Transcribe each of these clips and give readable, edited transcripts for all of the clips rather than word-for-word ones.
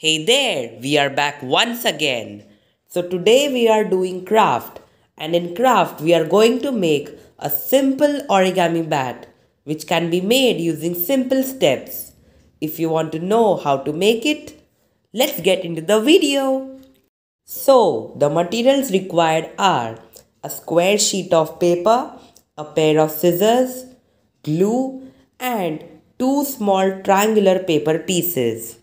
Hey there, we are back once again. So today we are doing craft, and in craft we are going to make a simple origami bat which can be made using simple steps. If you want to know how to make it, let's get into the video. So the materials required are a square sheet of paper, a pair of scissors, glue and two small triangular paper pieces.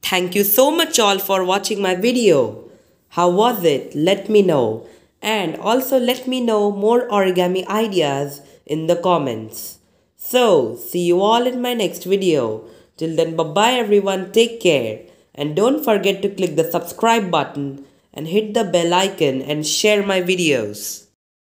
Thank you so much all for watching my video. How was it? Let me know. And also let me know more origami ideas in the comments. So, see you all in my next video. Till then, bye-bye everyone. Take care. And don't forget to click the subscribe button and hit the bell icon and share my videos.